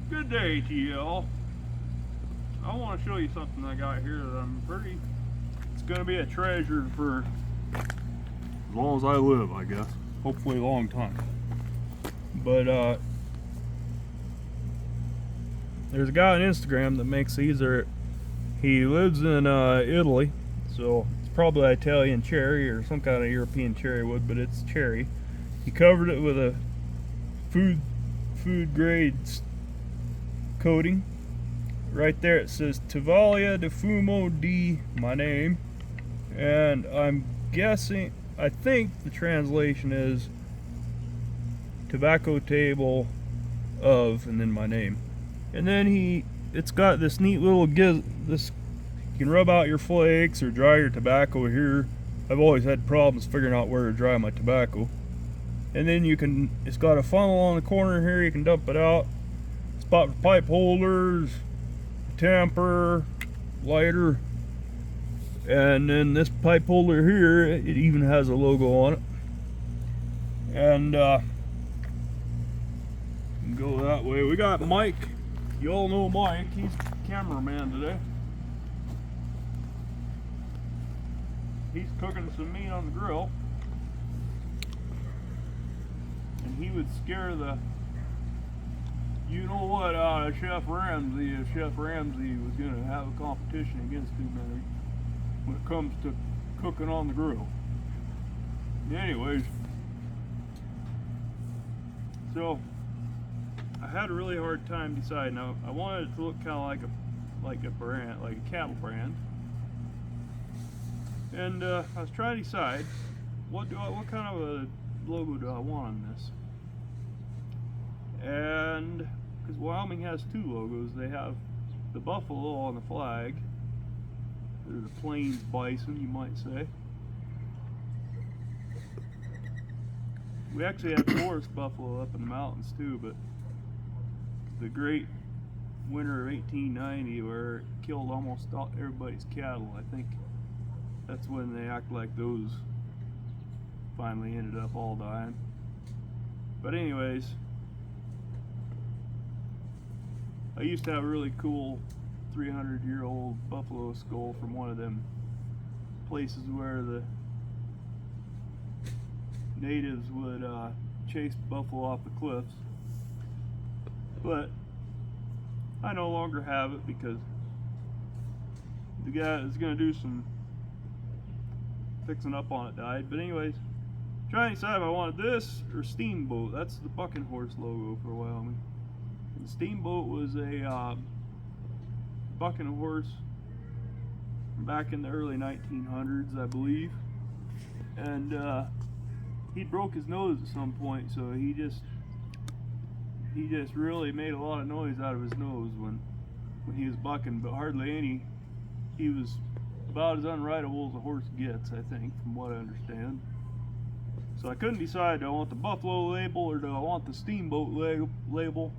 Good day to you all. I want to show you something I got here that it's going to be a treasure for as long as I live, I guess. Hopefully a long time. But there's a guy on Instagram that makes these. He lives in Italy, so it's probably Italian cherry or some kind of European cherry wood, but it's cherry. He covered it with a food grade coating. Right there it says Tavaglia di Fumo di my name, and I think the translation is tobacco table of, and then my name. And then it's got this neat little you can rub out your flakes or dry your tobacco here. I've always had problems figuring out where to dry my tobacco. And then it's got a funnel on the corner here, you can dump it out. Spot for pipe holders, tamper, lighter, and then this pipe holder here, it even has a logo on it. And go that way. We got Mike. You all know Mike. He's cameraman today. He's cooking some meat on the grill, and he would scare the out of Chef Ramsay if Chef Ramsay was going to have a competition against him when it comes to cooking on the grill. Anyways, so I had a really hard time deciding. I wanted it to look kind of like a brand, like a cattle brand, and I was trying to decide what kind of a logo do I want on this. And because Wyoming has two logos, they have the buffalo on the flag. There's a plains bison, you might say. We actually have forest buffalo up in the mountains too, but the great winter of 1890, where it killed almost everybody's cattle, I think that's when they act like those finally ended up all dying. But anyways, I used to have a really cool 300-year-old buffalo skull from one of them places where the natives would chase buffalo off the cliffs. But I no longer have it because the guy that's going to do some fixing up on it died. But anyways, trying to decide if I wanted this or Steamboat. That's the bucking horse logo for Wyoming. And Steamboat was a bucking horse from back in the early 1900s, I believe. And he broke his nose at some point, so he just really made a lot of noise out of his nose when he was bucking, but hardly any. He was about as unrideable as a horse gets, I think, from what I understand. So I couldn't decide, do I want the buffalo label or do I want the Steamboat label?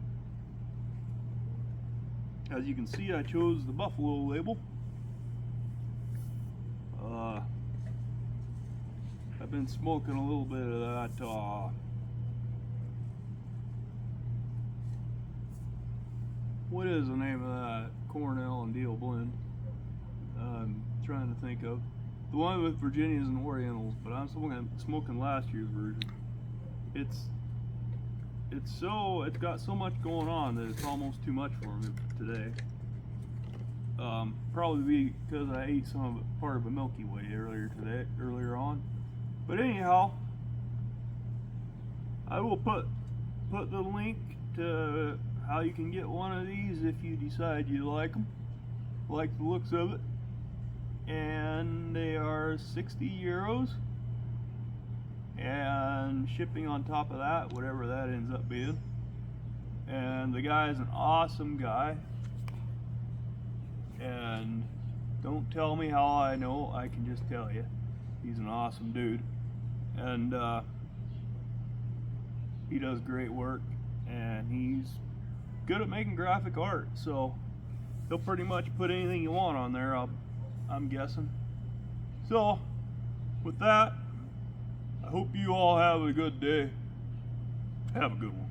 As you can see, I chose the buffalo label. I've been smoking a little bit of that what is the name of that Cornell and Deal blend? I'm trying to think of the one with Virginias and Orientals, but I'm smoking last year's version. It's got so much going on that it's almost too much for me today. Probably because I ate some of it, part of a Milky Way earlier on. But anyhow, I will put the link to how you can get one of these if you decide you like them, like the looks of it. And they are 60 euros, and shipping on top of that, whatever that ends up being. And the guy is an awesome guy, and don't tell me how I know, I can just tell you he's an awesome dude. And he does great work, and he's good at making graphic art, so he'll pretty much put anything you want on there, I'm guessing. So with that, I hope you all have a good day. Have a good one.